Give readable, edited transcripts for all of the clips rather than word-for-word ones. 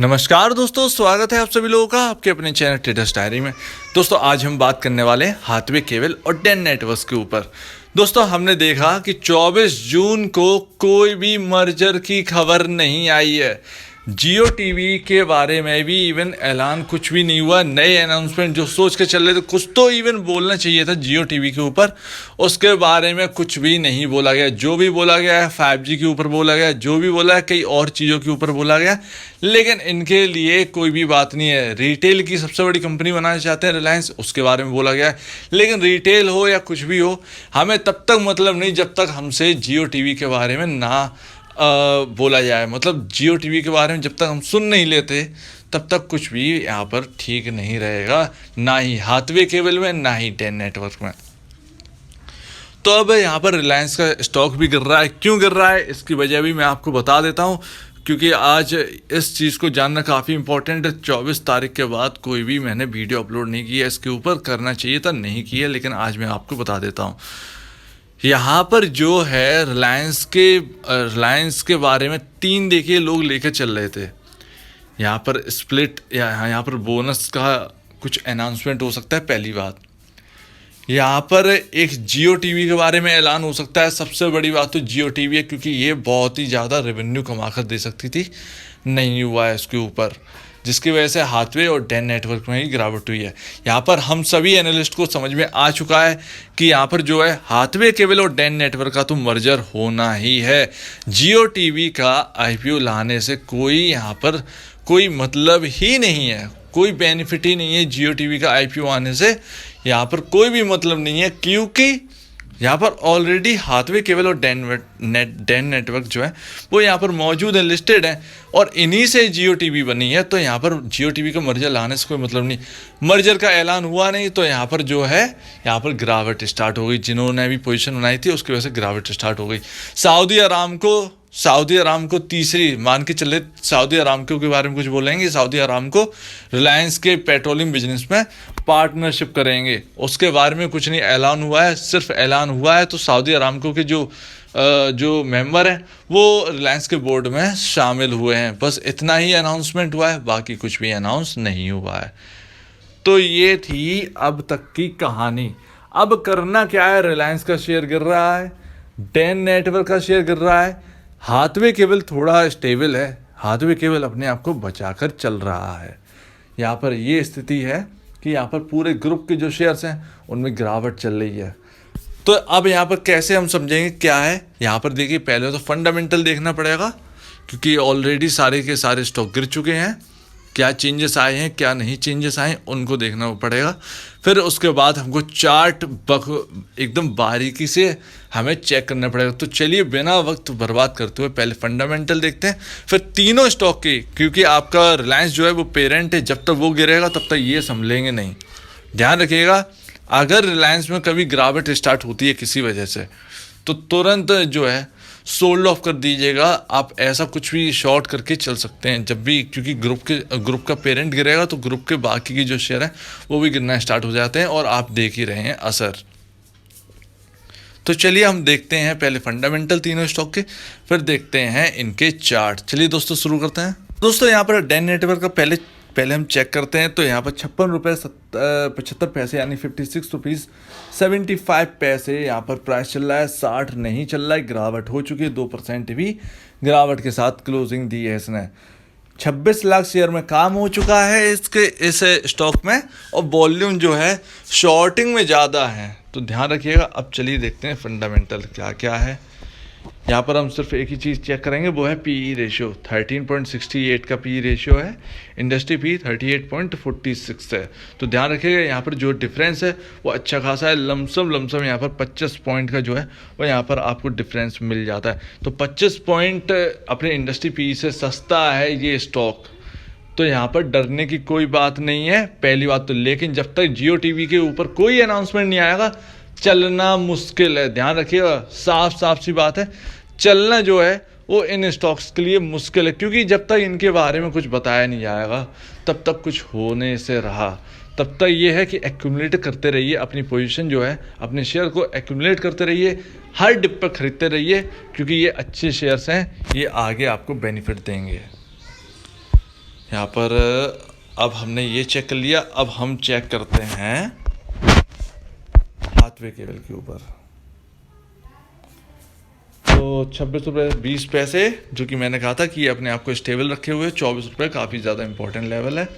नमस्कार दोस्तों, स्वागत है आप सभी लोगों का आपके अपने चैनल ट्रेडर्स डायरी में। दोस्तों आज हम बात करने वाले हैं हाथवे केबल और डेन नेटवर्क्स के ऊपर। दोस्तों हमने देखा कि 24 जून को कोई भी मर्जर की खबर नहीं आई है। जियो टीवी के बारे में भी इवन ऐलान कुछ भी नहीं हुआ। नए अनाउंसमेंट जो सोच के चल रहे थे, कुछ तो इवन बोलना चाहिए था जियो टीवी के ऊपर, उसके बारे में कुछ भी नहीं बोला गया। जो भी बोला गया है 5G के ऊपर बोला गया, जो भी बोला है कई और चीज़ों के ऊपर बोला गया, लेकिन इनके लिए कोई भी बात नहीं है। रिटेल की सबसे बड़ी कंपनी बनाना चाहते हैं रिलायंस, उसके बारे में बोला गया है। लेकिन रिटेल हो या कुछ भी हो, हमें तब तक मतलब नहीं जब तक हमसे जियो टीवी के बारे में ना बोला जाए। मतलब जियो टीवी के बारे में जब तक हम सुन नहीं लेते तब तक कुछ भी यहाँ पर ठीक नहीं रहेगा, ना ही हाथवे केबल में ना ही डेन नेटवर्क में। तो अब यहाँ पर रिलायंस का स्टॉक भी गिर रहा है। क्यों गिर रहा है इसकी वजह भी मैं आपको बता देता हूँ, क्योंकि आज इस चीज़ को जानना काफ़ी इंपॉर्टेंट है। 24 तारीख के बाद कोई भी मैंने वीडियो अपलोड नहीं किया इसके ऊपर, करना चाहिए था नहीं किया, लेकिन आज मैं आपको बता देता हूँ। यहाँ पर जो है रिलायंस के बारे में तीन देखिए लोग लेकर चल रहे थे। यहाँ पर स्प्लिट या यहाँ पर बोनस का कुछ अनाउंसमेंट हो सकता है, पहली बात। यहाँ पर एक जियो टीवी के बारे में ऐलान हो सकता है। सबसे बड़ी बात तो जियो टीवी है, क्योंकि ये बहुत ही ज़्यादा रेवेन्यू कमा कर दे सकती थी, नहीं हुआ है इसके ऊपर, जिसकी वजह से हाथवे और डेन नेटवर्क में ही गिरावट हुई है। यहाँ पर हम सभी एनालिस्ट को समझ में आ चुका है कि यहाँ पर जो है हाथवे केबल और डेन नेटवर्क का तो मर्जर होना ही है। जियो टीवी का आईपीओ लाने से कोई यहाँ पर कोई मतलब ही नहीं है, कोई बेनिफिट ही नहीं है। जियो टीवी का आईपीओ आने से यहाँ पर कोई भी मतलब नहीं है, क्योंकि यहाँ पर ऑलरेडी हाथवे केबल और डेन नेटवर्क जो है वो यहाँ पर मौजूद है, लिस्टेड है, और इन्हीं से जियो टीवी बनी है। तो यहाँ पर जियो टीवी का मर्जर लाने से कोई मतलब नहीं। मर्जर का ऐलान हुआ नहीं तो यहाँ पर जो है यहाँ पर गिरावट स्टार्ट हो गई। जिन्होंने भी पोजीशन बनाई थी उसकी वजह से गिरावट स्टार्ट हो गई। सऊदी अरामको तीसरी मान के चले, सऊदी अरामको के बारे में कुछ बोलेंगे। सऊदी अरामको रिलायंस के पेट्रोलियम बिजनेस में पार्टनरशिप करेंगे, उसके बारे में कुछ नहीं ऐलान हुआ है। सिर्फ ऐलान हुआ है तो सऊदी अरामको के जो मेंबर हैं वो रिलायंस के बोर्ड में शामिल हुए हैं, बस इतना ही अनाउंसमेंट हुआ है, बाकी कुछ भी अनाउंस नहीं हुआ है। तो ये थी अब तक की कहानी। अब करना क्या है, रिलायंस का शेयर गिर रहा है, डेन नेटवर्क का शेयर गिर रहा है, हाथवे केबल थोड़ा स्टेबल है, हाथवे केबल अपने आप को बचाकर चल रहा है। यहाँ पर ये स्थिति है कि यहाँ पर पूरे ग्रुप के जो शेयर्स हैं उनमें गिरावट चल रही है। तो अब यहाँ पर कैसे हम समझेंगे क्या है। यहाँ पर देखिए पहले तो फंडामेंटल देखना पड़ेगा, क्योंकि ऑलरेडी सारे के सारे स्टॉक गिर चुके हैं। क्या चेंजेस आए हैं क्या नहीं चेंजेस आए उनको देखना पड़ेगा। फिर उसके बाद हमको चार्ट एकदम बारीकी से हमें चेक करना पड़ेगा। तो चलिए बिना वक्त बर्बाद करते हुए पहले फंडामेंटल देखते हैं, फिर तीनों स्टॉक की, क्योंकि आपका रिलायंस जो है वो पेरेंट है, जब तक वो गिरेगा तब तक ये संभलेंगे नहीं। ध्यान रखिएगा, अगर रिलायंस में कभी गिरावट स्टार्ट होती है किसी वजह से तो तुरंत जो है सोल्ड ऑफ कर दीजिएगा। आप ऐसा कुछ भी शॉर्ट करके चल सकते हैं जब भी, क्योंकि ग्रुप का पेरेंट गिरेगा तो ग्रुप के बाकी की जो शेयर है वो भी गिरना स्टार्ट हो जाते हैं, और आप देख ही रहे हैं असर। तो चलिए हम देखते हैं पहले फंडामेंटल तीनों स्टॉक के, फिर देखते हैं इनके चार्ट। चलिए दोस्तों शुरू करते हैं। दोस्तों यहाँ पर डेन नेटवर्क का पहले हम चेक करते हैं। तो यहाँ पर 56 रुपये 75 पैसे यानी 56 रुपीज़ 75 पैसे यहाँ पर प्राइस चल रहा है। 60 नहीं चल रहा है, गिरावट हो चुकी है। 2% भी गिरावट के साथ क्लोजिंग दी है इसने। 26 लाख शेयर में काम हो चुका है इस स्टॉक में, और वॉल्यूम जो है शॉर्टिंग में ज़्यादा है, तो ध्यान रखिएगा। अब चलिए देखते हैं फंडामेंटल क्या क्या है। यहाँ पर हम सिर्फ एक ही चीज़ चेक करेंगे, वो है पीई रेशियो। 13.68 का पीई रेशियो है, इंडस्ट्री पी 38.46 है। तो ध्यान रखिएगा यहाँ पर जो डिफरेंस है वो अच्छा खासा है। लमसम यहाँ पर 25 पॉइंट का जो है वो यहाँ पर आपको डिफरेंस मिल जाता है। तो 25 पॉइंट अपने इंडस्ट्री पी से सस्ता है ये स्टॉक, तो यहाँ पर डरने की कोई बात नहीं है, पहली बात तो। लेकिन जब तक जियो टीवी के ऊपर कोई अनाउंसमेंट नहीं आएगा चलना मुश्किल है। ध्यान रखिएगा, साफ सी बात है, चलना जो है वो इन स्टॉक्स के लिए मुश्किल है, क्योंकि जब तक इनके बारे में कुछ बताया नहीं जाएगा तब तक कुछ होने से रहा। तब तक ये है कि एक्यूमुलेट करते रहिए अपनी पोजीशन जो है, अपने शेयर को एक्यूमुलेट करते रहिए, हर डिप पर खरीदते रहिए, क्योंकि ये अच्छे शेयर्स हैं, ये आगे आपको बेनिफिट देंगे। यहाँ पर अब हमने ये चेक कर लिया। अब हम चेक करते हैं हाथवे केबल के ऊपर। तो 26 रुपये 20 पैसे, जो कि मैंने कहा था कि अपने आप को स्टेबल रखे हुए 24 रुपये काफ़ी ज़्यादा इंपॉर्टेंट लेवल है।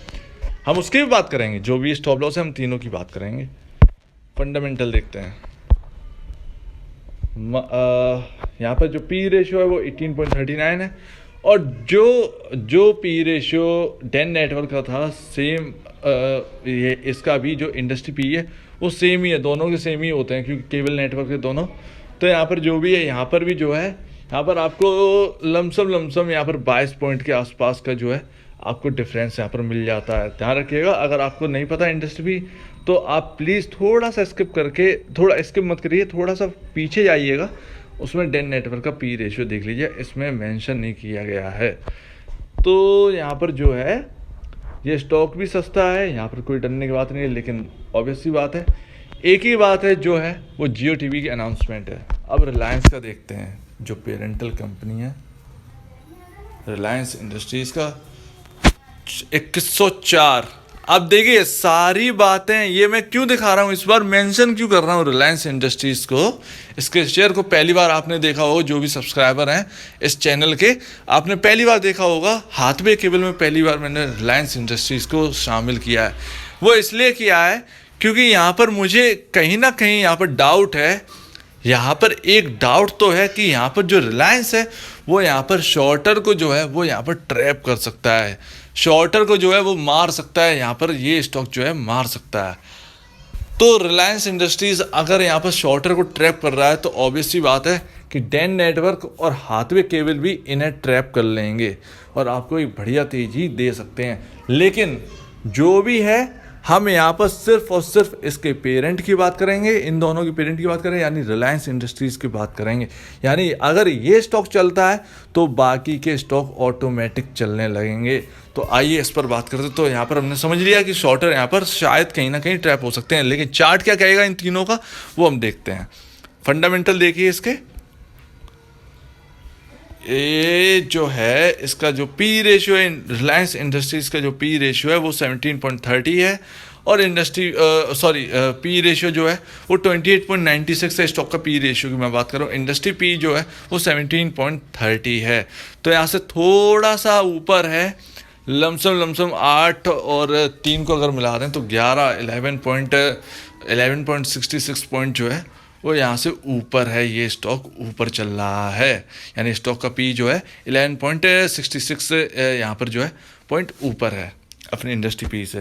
हम उसकी भी बात करेंगे, जो भी स्टॉप लॉस है हम तीनों की बात करेंगे। फंडामेंटल देखते हैं। यहाँ पर जो पी रेशियो है वो 18.39 है, और जो पी रेशियो डेन नेटवर्क का था सेम ये इसका भी जो इंडस्ट्री पी है वो सेम ही है, दोनों के सेम ही होते हैं क्योंकि केबल नेटवर्क के दोनों। तो यहाँ पर जो भी है, यहाँ पर भी जो है, यहाँ पर आपको लमसम यहाँ पर 22 पॉइंट के आसपास का जो है आपको डिफरेंस यहाँ पर मिल जाता है। ध्यान रखिएगा, अगर आपको नहीं पता इंडस्ट्री भी, तो आप प्लीज़ थोड़ा सा स्किप करके, थोड़ा स्किप मत करिए, थोड़ा सा पीछे जाइएगा, उसमें डेन नेटवर्क का पी रेशियो देख लीजिए, इसमें मेंशन नहीं किया गया है। तो यहाँ पर जो है ये स्टॉक भी सस्ता है, यहाँ पर कोई डरने की बात नहीं है, लेकिन ऑब्वियस सी बात है, एक ही बात है जो है वो जियो टीवी की अनाउंसमेंट है। अब रिलायंस का देखते हैं, जो पेरेंटल कंपनी है रिलायंस इंडस्ट्रीज़ का 2104। अब देखिए सारी बातें ये मैं क्यों दिखा रहा हूँ, इस बार मेंशन क्यों कर रहा हूँ रिलायंस इंडस्ट्रीज़ को। इसके शेयर को पहली बार आपने देखा होगा, जो भी सब्सक्राइबर हैं इस चैनल के, आपने पहली बार देखा होगा। हाथवे केबल में पहली बार मैंने रिलायंस इंडस्ट्रीज़ को शामिल किया है। वो इसलिए किया है क्योंकि यहाँ पर मुझे कहीं ना कहीं यहाँ पर डाउट है। यहाँ पर एक डाउट तो है कि यहाँ पर जो रिलायंस है वो यहाँ पर शॉर्टर को जो है वो यहाँ पर ट्रैप कर सकता है, शॉर्टर को जो है वो मार सकता है, यहाँ पर ये स्टॉक जो है मार सकता है। तो रिलायंस इंडस्ट्रीज़ अगर यहाँ पर शॉर्टर को ट्रैप कर रहा है तो ऑब्वियस सी बात है कि डेन नेटवर्क और हाथवे केबल भी इन्हें ट्रैप कर लेंगे और आपको एक बढ़िया तेज़ी दे सकते हैं। लेकिन जो भी है, हम यहाँ पर सिर्फ और सिर्फ इसके पेरेंट की बात करेंगे, इन दोनों की पेरेंट की बात करें, यानी रिलायंस इंडस्ट्रीज़ की बात करेंगे। यानी अगर ये स्टॉक चलता है तो बाकी के स्टॉक ऑटोमेटिक चलने लगेंगे। तो आइए इस पर बात करते। तो यहाँ पर हमने समझ लिया कि शॉर्टर यहाँ पर शायद कहीं ना कहीं ट्रैप हो सकते हैं, लेकिन चार्ट क्या कहेगा इन तीनों का वो हम देखते हैं। फंडामेंटल देखिए इसके, ये जो है इसका जो पी रेशियो है, रिलायंस इंडस्ट्रीज़ का जो पी रेशियो है वो 17.30 है, और पी रेशियो जो है वो 28.96 है। स्टॉक का पी रेशियो की मैं बात कर रहा हूँ, इंडस्ट्री पी जो है वो 17.30 है। तो यहाँ से थोड़ा सा ऊपर है, लमसम 8 और 3 को अगर मिला दें तो 11.66 पॉइंट जो है वो यहाँ से ऊपर है। ये स्टॉक ऊपर चल रहा है, यानी स्टॉक का पी जो है 11.66 यहाँ पर जो है पॉइंट ऊपर है अपनी इंडस्ट्री पी से।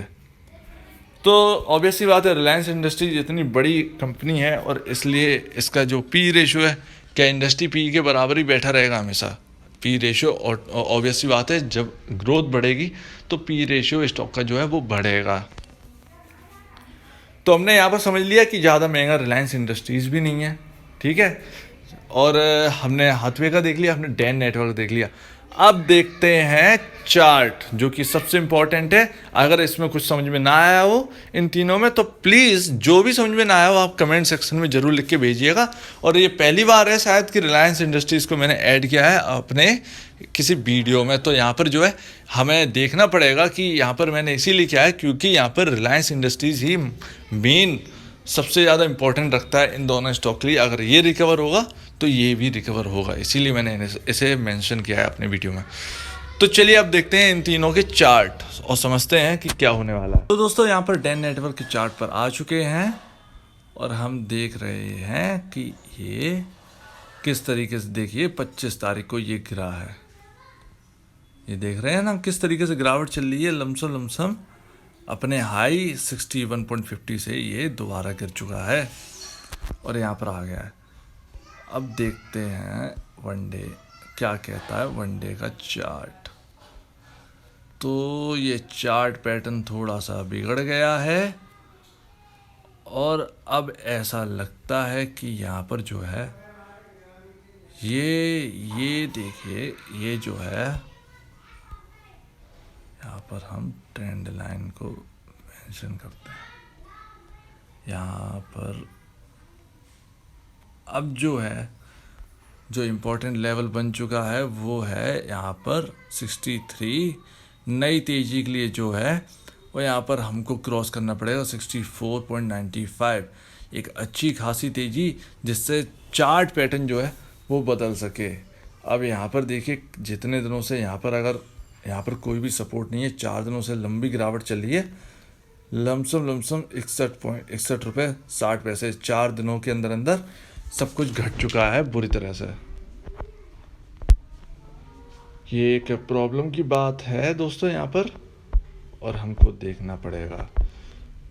तो ऑब्वियस सी बात है, रिलायंस इंडस्ट्रीज इतनी बड़ी कंपनी है और इसलिए इसका जो पी रेशियो है क्या इंडस्ट्री पी के बराबर ही बैठा रहेगा हमेशा। पी रेशियो, और ऑब्वियस सी बात है जब ग्रोथ बढ़ेगी तो पी रेशियो स्टॉक का जो है वो बढ़ेगा। तो हमने यहाँ पर समझ लिया कि ज़्यादा महंगा रिलायंस इंडस्ट्रीज़ भी नहीं है, ठीक है। और हमने हाथवे का देख लिया, हमने डेन नेटवर्क देख लिया। अब देखते हैं चार्ट, जो कि सबसे इम्पॉर्टेंट है। अगर इसमें कुछ समझ में ना आया हो इन तीनों में, तो प्लीज़ जो भी समझ में ना आया हो आप कमेंट सेक्शन में ज़रूर लिख के भेजिएगा। और ये पहली बार है शायद कि रिलायंस इंडस्ट्रीज़ को मैंने ऐड किया है अपने किसी वीडियो में। तो यहाँ पर जो है हमें देखना पड़ेगा कि यहाँ पर मैंने इसीलिए किया है क्योंकि यहाँ पर रिलायंस इंडस्ट्रीज़ ही मेन सबसे ज़्यादा इंपॉर्टेंट रखता है इन दोनों स्टॉक के लिए। अगर ये रिकवर होगा तो ये भी रिकवर होगा, इसीलिए मैंने इसे मेंशन किया है अपने वीडियो में। तो चलिए अब देखते हैं इन तीनों के चार्ट और समझते हैं कि क्या होने वाला है। तो दोस्तों यहाँ पर डेन नेटवर्क के चार्ट पर आ चुके हैं और हम देख रहे हैं कि ये किस तरीके से, देखिए 25 तारीख को ये गिरा है, ये देख रहे हैं ना किस तरीके से गिरावट चल रही है। लमसम अपने हाई 61.50 से ये दोबारा गिर चुका है और यहाँ पर आ गया है। अब देखते हैं वन डे क्या कहता है, वन डे का चार्ट। तो ये चार्ट पैटर्न थोड़ा सा बिगड़ गया है और अब ऐसा लगता है कि यहाँ पर जो है ये देखिए, ये जो है यहाँ पर हम ट्रेंड लाइन को मेंशन करते हैं। यहाँ पर अब जो है जो इम्पोर्टेंट लेवल बन चुका है वो है यहाँ पर 63 नई तेजी के लिए जो है वो यहाँ पर हमको क्रॉस करना पड़ेगा 64.95, एक अच्छी खासी तेजी जिससे चार्ट पैटर्न जो है वो बदल सके। अब यहाँ पर देखिए जितने दिनों से यहाँ पर अगर यहाँ पर कोई भी सपोर्ट नहीं है, 4 दिनों से लंबी गिरावट चल रही है, लमसम 61.60 रुपये 60 पैसे 4 दिनों के अंदर अंदर सब कुछ घट चुका है बुरी तरह से। ये एक प्रॉब्लम की बात है दोस्तों यहाँ पर, और हमको देखना पड़ेगा।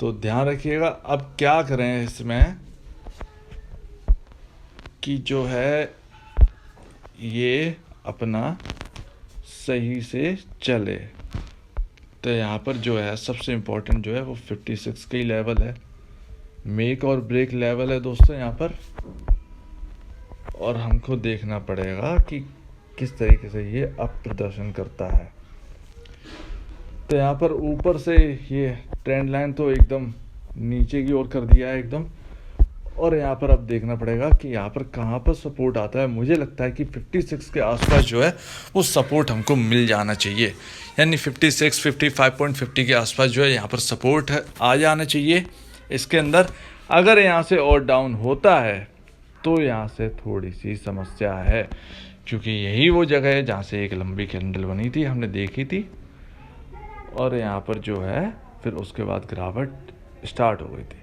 तो ध्यान रखिएगा। अब क्या करें इसमें कि जो है ये अपना सही से चले। तो यहाँ पर जो है सबसे इम्पोर्टेंट जो है वो 56 का ही लेवल है, मेक और ब्रेक लेवल है दोस्तों यहाँ पर। और हमको देखना पड़ेगा कि किस तरीके से ये अब प्रदर्शन करता है। तो यहाँ पर ऊपर से ये ट्रेंड लाइन तो एकदम नीचे की ओर कर दिया है एकदम, और यहाँ पर अब देखना पड़ेगा कि यहाँ पर कहाँ पर सपोर्ट आता है। मुझे लगता है कि 56 के आसपास जो है वो सपोर्ट हमको मिल जाना चाहिए, यानी 56 55.50 के आसपास जो है यहाँ पर सपोर्ट है आ जाना चाहिए इसके अंदर। अगर यहाँ से और डाउन होता है तो यहाँ से थोड़ी सी समस्या है, क्योंकि यही वो जगह है जहाँ से एक लंबी कैंडल बनी थी, हमने देखी थी, और यहाँ पर जो है फिर उसके बाद गिरावट स्टार्ट हो गई थी।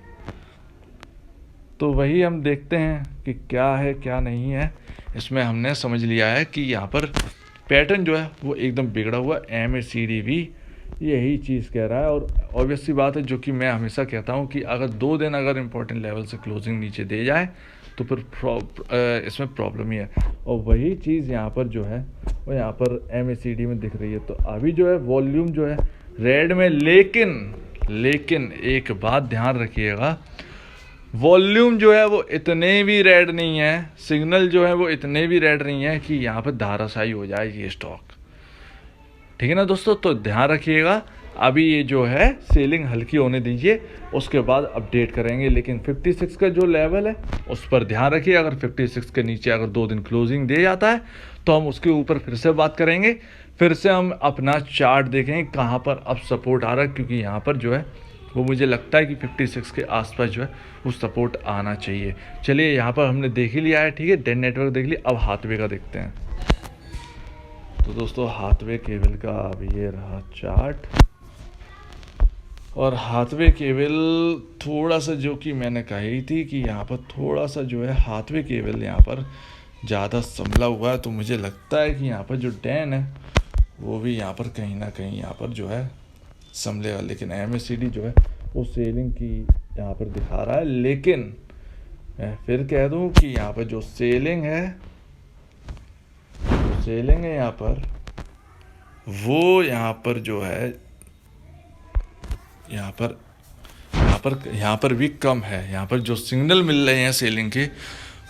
तो वही हम देखते हैं कि क्या है क्या नहीं है। इसमें हमने समझ लिया है कि यहाँ पर पैटर्न जो है वो एकदम बिगड़ा हुआ, MACD भी यही चीज़ कह रहा है। और ऑब्वियस सी बात है, जो कि मैं हमेशा कहता हूँ कि अगर 2 दिन अगर इम्पोर्टेंट लेवल से क्लोजिंग नीचे दे जाए तो फिर इसमें प्रॉब्लम ही है। और वही चीज़ यहाँ पर जो है वो यहाँ पर MACD में दिख रही है। तो अभी जो है वॉल्यूम जो है रेड में, लेकिन एक बात ध्यान रखिएगा, वॉल्यूम जो है वो इतने भी रेड नहीं है, सिग्नल जो है वो इतने भी रेड नहीं है कि यहाँ पर धाराशायी हो जाए ये स्टॉक। ठीक है ना दोस्तों, तो ध्यान रखिएगा। अभी ये जो है सेलिंग हल्की होने दीजिए, उसके बाद अपडेट करेंगे। लेकिन 56 का जो लेवल है उस पर ध्यान रखिए। अगर 56 के नीचे अगर 2 दिन क्लोजिंग दे जाता है तो हम उसके ऊपर फिर से बात करेंगे, फिर से हम अपना चार्ट देखेंगे कहाँ पर अब सपोर्ट आ रहा है, क्योंकि यहाँ पर जो है वो मुझे लगता है कि 56 के आसपास जो है वो सपोर्ट आना चाहिए। चलिए यहाँ पर हमने देख ही लिया है, ठीक है, डेन नेटवर्क देख लिया। अब हाथवे का देखते हैं। तो दोस्तों हाथवे केबल का अब ये रहा चार्ट, और हाथवे केबल थोड़ा सा, जो कि मैंने कही थी कि यहाँ पर थोड़ा सा जो है हाथवे केबल यहाँ पर ज़्यादा संभला हुआ है। तो मुझे लगता है कि यहाँ पर जो डेन है वो भी यहाँ पर कहीं ना कहीं यहाँ पर जो है संभलेगा। लेकिन MACD जो है वो सेलिंग की यहाँ पर दिखा रहा है। लेकिन मैं फिर कह दूं कि यहाँ पर जो सेलिंग है यहाँ पर, वो यहाँ पर जो है यहाँ पर भी कम है। यहाँ पर जो सिग्नल मिल रहे हैं सेलिंग के,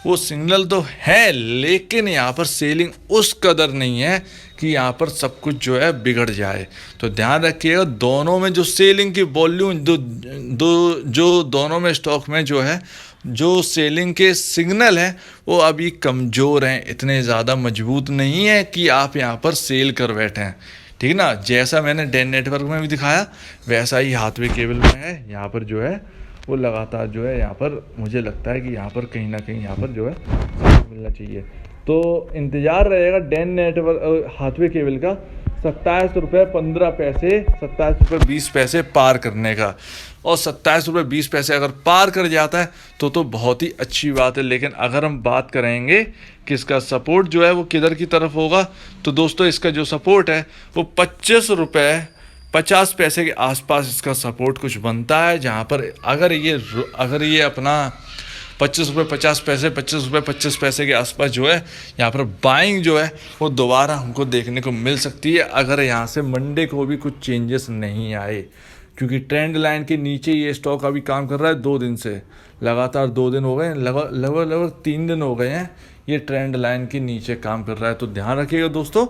वो सिग्नल तो है, लेकिन यहाँ पर सेलिंग उस कदर नहीं है कि यहाँ पर सब कुछ जो है बिगड़ जाए। तो ध्यान रखिएगा, दोनों में जो सेलिंग की वॉल्यूम जो दोनों में स्टॉक में जो है जो सेलिंग के सिग्नल हैं वो अभी कमज़ोर हैं, इतने ज़्यादा मजबूत नहीं है कि आप यहाँ पर सेल कर बैठे हैं। ठीक ना, जैसा मैंने डेन नेटवर्क में भी दिखाया वैसा ही हाथवे केबल में है। यहाँ पर जो है वो लगातार जो है यहाँ पर मुझे लगता है कि यहाँ पर कहीं ना कहीं यहाँ पर जो है मिलना चाहिए। तो इंतज़ार रहेगा डेन नेटवर्क हाथवे केबल का 27.15 रुपये 27.20 रुपये पार करने का। और 27.20 रुपये अगर पार कर जाता है तो बहुत ही अच्छी बात है। लेकिन अगर हम बात करेंगे कि इसका सपोर्ट जो है वो किधर की तरफ होगा, तो दोस्तों इसका जो सपोर्ट है वो 25 रुपये 50 पैसे के आसपास इसका सपोर्ट कुछ बनता है। जहाँ पर अगर ये अपना 25 रुपये 50 पैसे 25 रुपये 25 पैसे के आसपास जो है यहाँ पर बाइंग जो है वो दोबारा हमको देखने को मिल सकती है, अगर यहाँ से मंडे को भी कुछ चेंजेस नहीं आए। क्योंकि ट्रेंड लाइन के नीचे ये स्टॉक अभी काम कर रहा है 2 दिन से, लगातार 2 दिन हो गए, लगभग 3 दिन हो गए हैं ये ट्रेंड लाइन के नीचे काम कर रहा है। तो ध्यान रखिएगा दोस्तों,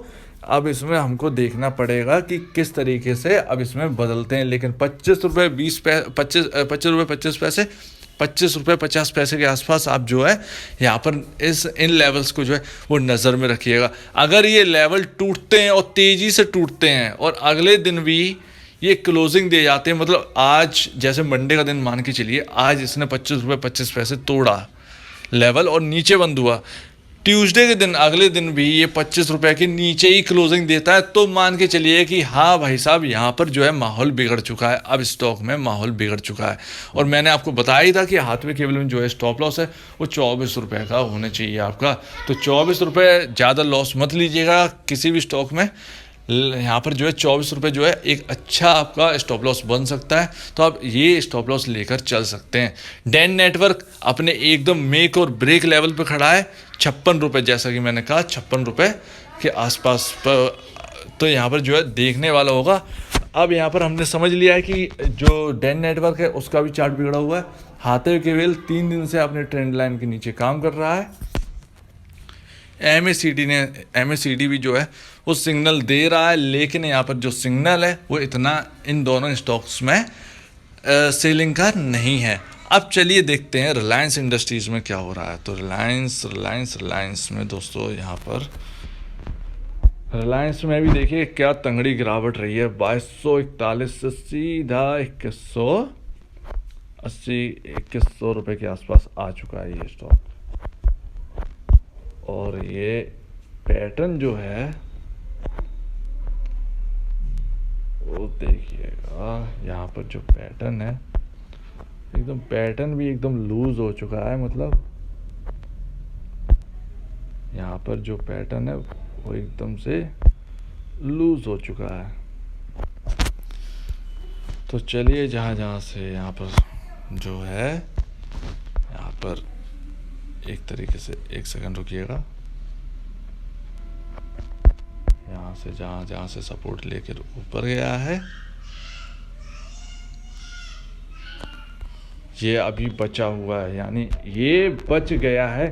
अब इसमें हमको देखना पड़ेगा कि किस तरीके से अब इसमें बदलते हैं। लेकिन 25 रुपये 25 रुपये 25 पैसे 25 रुपये 50 पैसे के आसपास आप जो है यहाँ पर इन लेवल्स को जो है वो नज़र में रखिएगा। अगर ये लेवल टूटते हैं और तेज़ी से टूटते हैं और अगले दिन भी ये क्लोजिंग दे जाते हैं, मतलब आज जैसे मंडे का दिन मान के चलिए, आज इसने 25 रुपये 25 पैसे तोड़ा लेवल और नीचे बंद हुआ, ट्यूसडे के दिन अगले दिन भी ये 25 रुपये के नीचे ही क्लोजिंग देता है, तो मान के चलिए कि हाँ भाई साहब यहाँ पर जो है माहौल बिगड़ चुका है, अब स्टॉक में माहौल बिगड़ चुका है। और मैंने आपको बताया ही था कि हाथवे केबल में जो है स्टॉप लॉस है वो 24 रुपये का होना चाहिए आपका। तो 24 रुपये, ज़्यादा लॉस मत लीजिएगा किसी भी स्टॉक में। यहाँ पर जो है 24 रुपये जो है एक अच्छा आपका स्टॉप लॉस बन सकता है, तो आप ये स्टॉप लॉस लेकर चल सकते हैं। डैन नेटवर्क अपने एकदम मेक और ब्रेक लेवल पे खड़ा है 56 रुपये, जैसा कि मैंने कहा 56 रुपये के आसपास पर, तो यहाँ पर जो है देखने वाला होगा। अब यहाँ पर हमने समझ लिया है कि जो डैन नेटवर्क है उसका भी चार्ट बिगड़ा हुआ है। हाथवे केबल 3 दिन से अपने ट्रेंड लाइन के नीचे काम कर रहा है। MACD भी जो है वो सिग्नल दे रहा है, लेकिन यहाँ पर जो सिग्नल है वो इतना इन दोनों स्टॉक्स में सेलिंग का नहीं है। अब चलिए देखते हैं रिलायंस इंडस्ट्रीज़ में क्या हो रहा है। तो रिलायंस में दोस्तों यहाँ पर रिलायंस में भी देखिए क्या तंगड़ी गिरावट रही है। 2241 से सीधा 2180 रुपये के आसपास आ चुका है ये स्टॉक। और ये पैटर्न जो है वो देखिएगा, यहाँ पर जो पैटर्न है एकदम, पैटर्न भी एकदम लूज हो चुका है, मतलब यहाँ पर जो पैटर्न है वो एकदम से लूज हो चुका है। तो चलिए जहाँ से यहाँ पर जो है, यहाँ पर एक तरीके से, एक सेकंड रुकिएगा, यहाँ से जहाँ से सपोर्ट लेकर ऊपर गया है ये अभी बचा हुआ है, यानी ये बच गया है।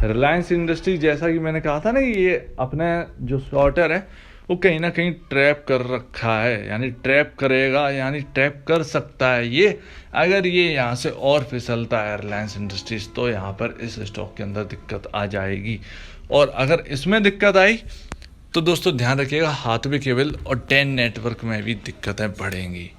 रिलायंस इंडस्ट्री, जैसा कि मैंने कहा था ना, ये अपने जो शॉर्टर है वो कहीं ना कहीं ट्रैप कर रखा है, यानी ट्रैप करेगा, यानी ट्रैप कर सकता है ये। अगर ये यहाँ से और फिसलता है रिलायंस इंडस्ट्रीज, तो यहाँ पर इस स्टॉक के अंदर दिक्कत आ जाएगी। और अगर इसमें दिक्कत आई तो दोस्तों ध्यान रखिएगा हाथवे केबल और डैन नेटवर्क में भी दिक्कतें बढ़ेंगी।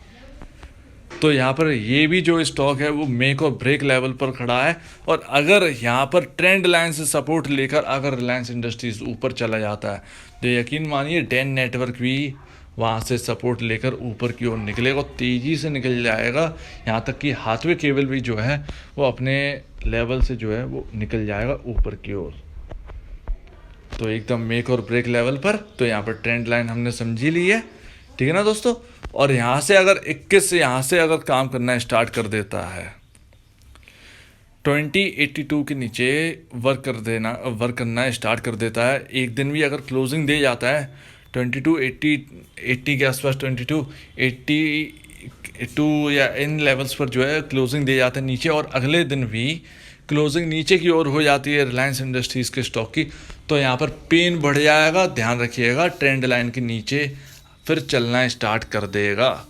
तो यहाँ पर ये भी जो स्टॉक है वो मेक और ब्रेक लेवल पर खड़ा है, और अगर यहाँ पर ट्रेंड लाइन से सपोर्ट लेकर अगर रिलायंस इंडस्ट्रीज ऊपर चला जाता है तो यकीन मानिए डैन नेटवर्क भी वहाँ से सपोर्ट लेकर ऊपर की ओर निकलेगा, तेज़ी से निकल जाएगा। यहाँ तक कि हाथवे केबल भी जो है वो अपने लेवल से जो है वो निकल जाएगा ऊपर की ओर। तो एकदम मेक और ब्रेक लेवल पर, तो यहाँ पर ट्रेंड लाइन हमने समझी ली है, ठीक है ना दोस्तों। और यहाँ से अगर 21 से यहाँ से अगर काम करना स्टार्ट कर देता है 2082 के नीचे वर्क करना स्टार्ट कर देता है, एक दिन भी अगर क्लोजिंग दे जाता है 80 के आसपास, 82 या इन लेवल्स पर जो है क्लोजिंग दे जाता है नीचे, और अगले दिन भी क्लोजिंग नीचे की ओर हो जाती है रिलायंस इंडस्ट्रीज़ के स्टॉक की, तो यहाँ पर पेन बढ़ जाएगा। ध्यान रखिएगा ट्रेंड लाइन के नीचे फिर चलना स्टार्ट कर देगा।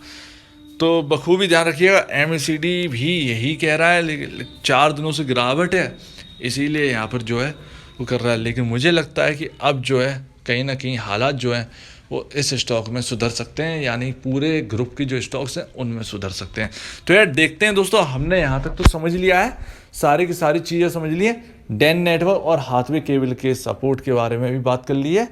तो बखूबी ध्यान रखिएगा। MACD भी यही कह रहा है, लेकिन 4 दिनों से गिरावट है, इसीलिए यहाँ पर जो है वो कर रहा है। लेकिन मुझे लगता है कि अब जो है कहीं ना कहीं हालात जो हैं वो इस स्टॉक में सुधर सकते हैं, यानी पूरे ग्रुप की जो स्टॉक्स हैं उनमें सुधर सकते हैं। तो यार देखते हैं दोस्तों, हमने यहाँ तक तो समझ लिया है, सारी की सारी चीज़ें समझ ली है। डैन नेटवर्क और हाथवे केबल के सपोर्ट के बारे में भी बात कर ली है,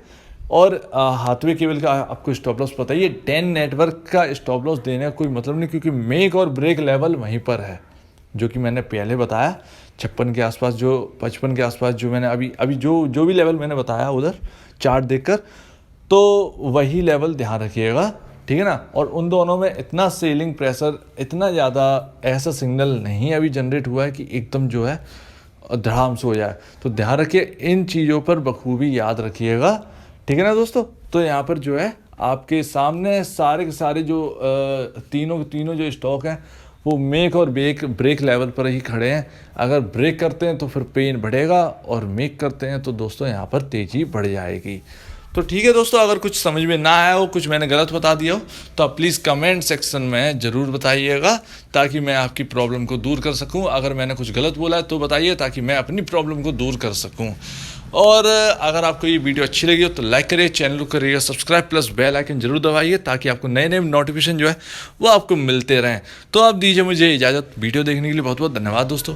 और हाथवे केबल का आपको स्टॉप लॉस पता ही है। डैन नेटवर्क का स्टॉप लॉस देने का कोई मतलब नहीं, क्योंकि मेक और ब्रेक लेवल वहीं पर है, जो कि मैंने पहले बताया 56 के आसपास, जो 55 के आसपास, जो मैंने अभी जो भी लेवल मैंने बताया उधर चार्ट देखकर, तो वही लेवल ध्यान रखिएगा, ठीक है ना। और उन दोनों में इतना सेलिंग प्रेशर, इतना ज़्यादा ऐसा सिग्नल नहीं अभी जनरेट हुआ है कि एकदम जो है धड़ाम से हो जाए। तो ध्यान रखिए, इन चीज़ों पर बखूबी याद रखिएगा, ठीक है ना दोस्तों। तो यहाँ पर जो है आपके सामने सारे के सारे जो तीनों जो स्टॉक हैं वो मेक और ब्रेक लेवल पर ही खड़े हैं। अगर ब्रेक करते हैं तो फिर पेन बढ़ेगा, और मेक करते हैं तो दोस्तों यहाँ पर तेज़ी बढ़ जाएगी। तो ठीक है दोस्तों, अगर कुछ समझ में ना आया हो, कुछ मैंने गलत बता दिया हो, तो आप प्लीज़ कमेंट सेक्शन में ज़रूर बताइएगा ताकि मैं आपकी प्रॉब्लम को दूर कर सकूं। अगर मैंने कुछ गलत बोला है तो बताइए ताकि मैं अपनी प्रॉब्लम को दूर कर सकूं। और अगर आपको ये वीडियो अच्छी लगी हो तो लाइक करिए, चैनल को करिएगा सब्सक्राइब, प्लस बेल आइकन जरूर दबाइए ताकि आपको नए नए नोटिफिकेशन जो है वो आपको मिलते रहें। तो आप दीजिए मुझे इजाज़त। वीडियो देखने के लिए बहुत बहुत धन्यवाद दोस्तों।